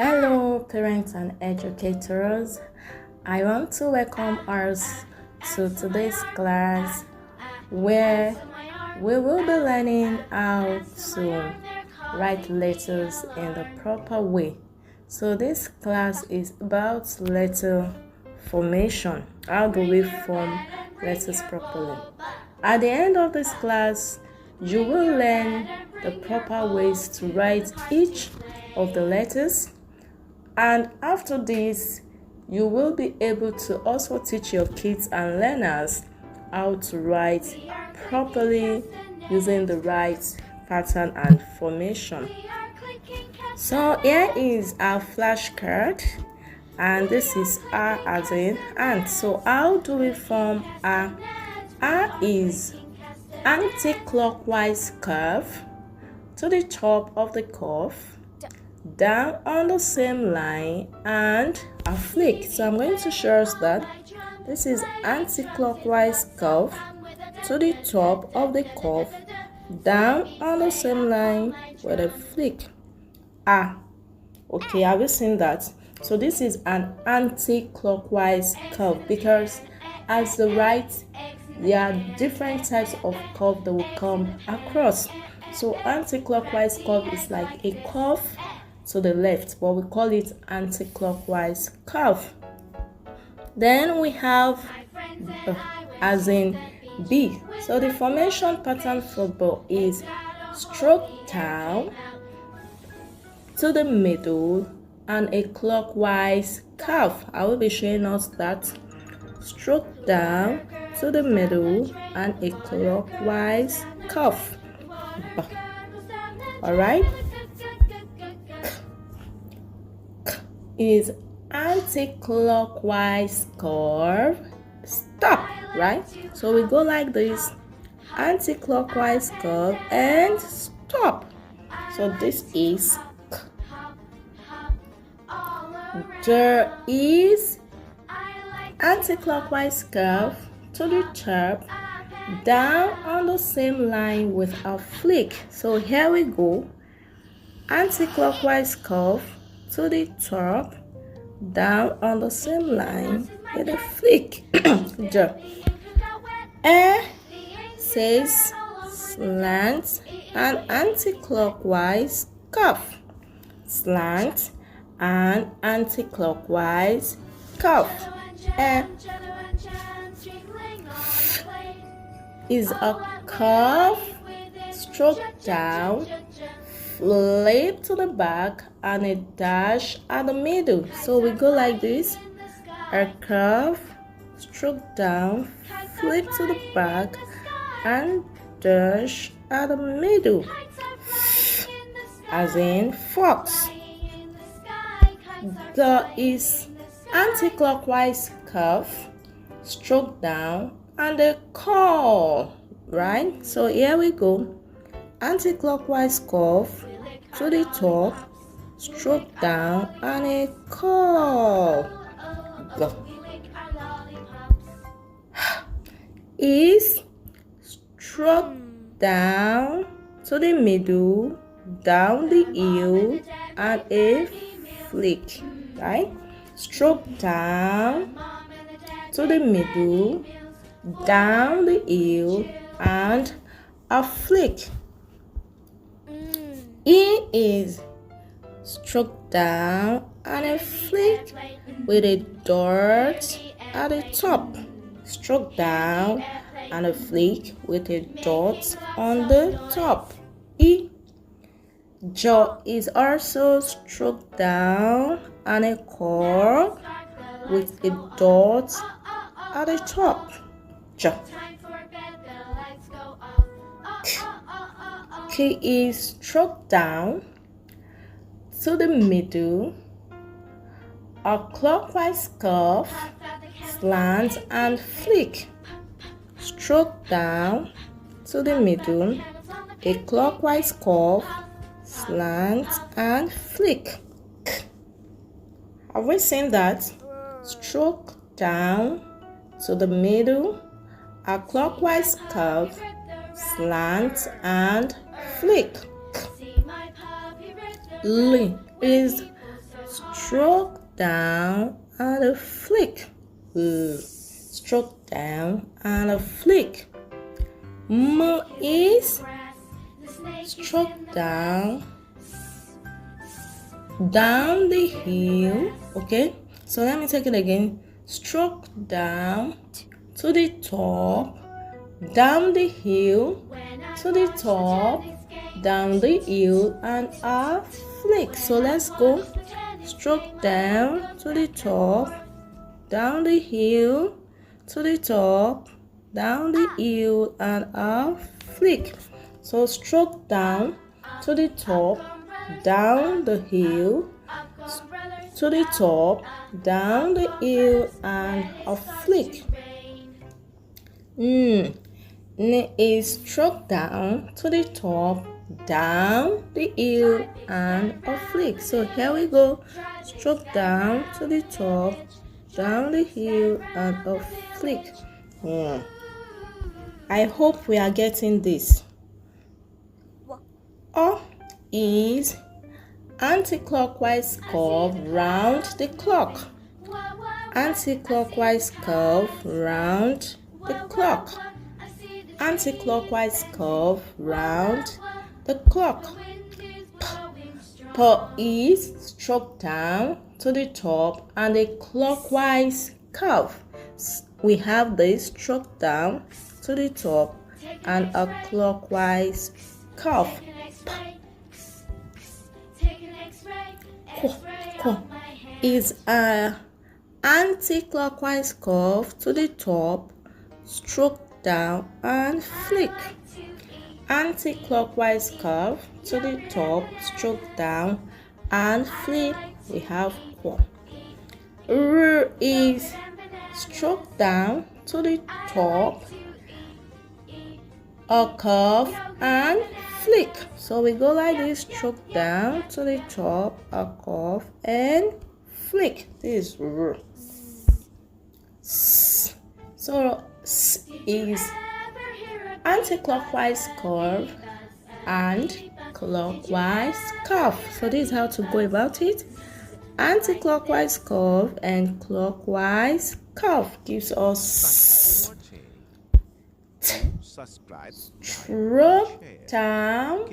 Hello, parents and educators. I want to welcome us to today's class where we will be learning how to write letters in the proper way. So this class is about letter formation. How do we form letters properly? At the end of this class, you will learn the proper ways to write each of the letters. And after this, you will be able to also teach your kids and learners how to write properly using the right pattern and formation. So here is our flashcard, and this is R as in ant. So how do we form R? R is anti-clockwise curve to the top of the curve, down on the same line, and a flick. So I'm going to show us that this is anti-clockwise curve to the top of the curve, down on the same line with a flick. Okay, have you seen that? So this is an anti-clockwise curve because as the right, there are different types of curve that will come across. So anti-clockwise curve is like a curve to the left, but we call it anti-clockwise curve. Then we have as in B. So the formation pattern for B is stroke down to the middle and a clockwise curve. I will be showing us that. Stroke down to the middle and a clockwise curve. All right. Is anti-clockwise curve. Stop, right? So we go like this, anti-clockwise curve and stop. So this is K. There is anti-clockwise curve to the top, down on the same line with a flick. So here we go, anti-clockwise curve to the top, down on the same line with a flick. A says slant and anti-clockwise curve, slant and anti-clockwise curve. A is a curve, stroke down, flip to the back, and a dash at the middle. So we go like this, a curve, stroke down, flip to the back, and dash at the middle, as in fox. There is anti-clockwise curve, stroke down, and a curl, right? So here we go, anti-clockwise curve to the top, stroke down, and a curl. Go. Is stroke down to the middle, down the heel, and a flick, right? Stroke down to the middle, down the heel, and a flick. E is stroke down and a flick with a dot at the top. Stroke down and a flick with a dot on the top. E. Jaw is also stroke down and a curl with a dot at the top. Jaw. K is stroke down to the middle, a clockwise curve, slant and flick. Stroke down to the middle, a clockwise curve, slant and flick. Have we seen that? Stroke down to the middle, a clockwise curve, slant and flick. L is stroke down and a flick. Stroke down and a flick. M is stroke down the heel. Okay, so let me take it again. Stroke down to the top, down the heel, to the top, down the heel, and a flick. So let's go. Stroke down to the top, down the heel, to the top, down the heel, and a flick. So stroke down to the top, down the heel, to the top, down the heel, and a flick. N is stroke down to the top, down the heel, and a flick. So here we go. Stroke down to the top, down the heel, and a flick. I hope we are getting this. O is anti-clockwise curve round the clock. Anti-clockwise curve round the clock. Anti-clockwise curve round the clock. P is stroke down to the top and a clockwise curve. We have this stroke down to the top and a clockwise curve. Q is a anti-clockwise curve to the top, stroke down and flick. Anti-clockwise curve to the top, stroke down and flick. We have Q. R is stroke down to the top, a curve and flick. So we go like this, stroke down to the top, a curve and flick. This is R. S. So S is anti-clockwise curve and clockwise curve. So this is how to go about it. Anti-clockwise curve and clockwise curve gives us stroke down,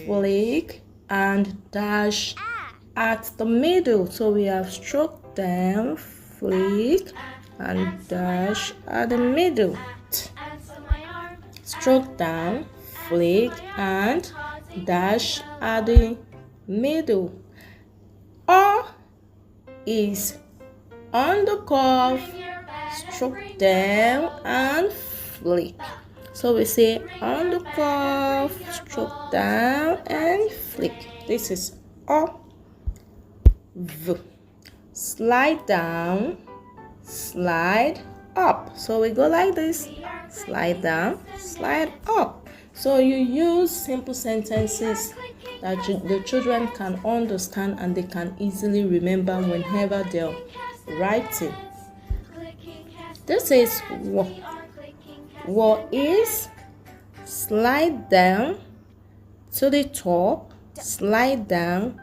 flick, and dash at the middle. So we have stroke down, flick, and dash at the middle. Stroke down, flick, and dash at the middle. O is on the curve, stroke down and flick. So we say on the curve, stroke down and flick. This is O. V. Slide down, slide up. So we go like this, slide down, slide up. So you use simple sentences that the children can understand and they can easily remember whenever they're writing. This is W. W is slide down to the top, slide doon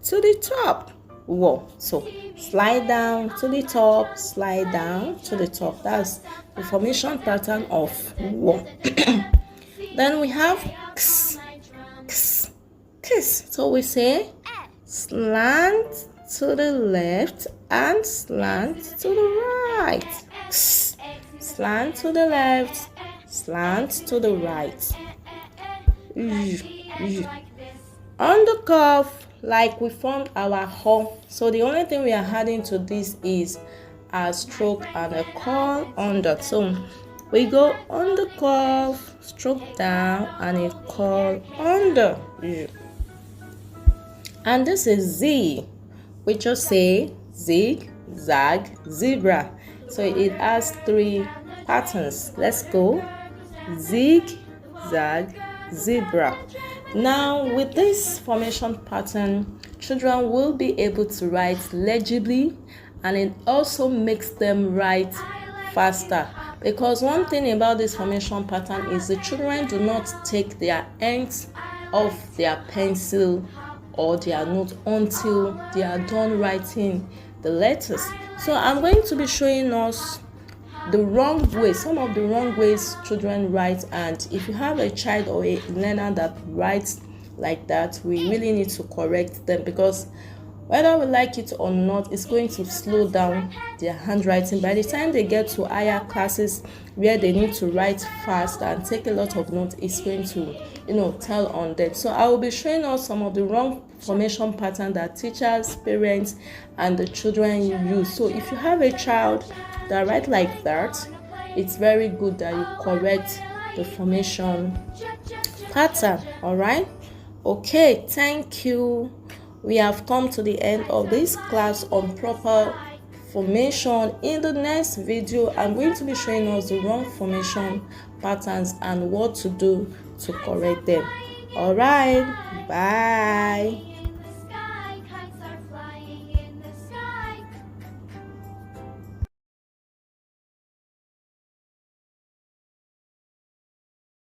to the top. W. So slide down to the top, slide down to the top. That's the formation pattern of W. Then we have X, X, kiss. So we say slant to the left and slant to the right. X. Slant to the left, slant to the right. On the curve, like we formed our hole. So the only thing we are adding to this is a stroke and a curl under. So we go on the curve, stroke down, and a curl under. And this is Z. We just say zig, zag, zebra. So it has 3 patterns. Let's go. Zig, zag, zebra. Now with this formation pattern, children will be able to write legibly, and it also makes them write faster. Because one thing about this formation pattern is the children do not take their ends off their pencil or their notes until they are done writing the letters. So I'm going to be showing us the wrong way, some of the wrong ways children write, and if you have a child or a learner that writes like that, we really need to correct them, because whether we like it or not, it's going to slow down their handwriting. By the time they get to higher classes where they need to write fast and take a lot of notes, it's going to tell on them. So I will be showing us some of the wrong formation pattern that teachers, parents, and the children use. So if you have a child that write like that, it's very good that you correct the formation pattern. All right, okay, thank you. We have come to the end of this class on proper formation. In the next video, I'm going to be showing us the wrong formation patterns and what to do to correct them. All right, bye.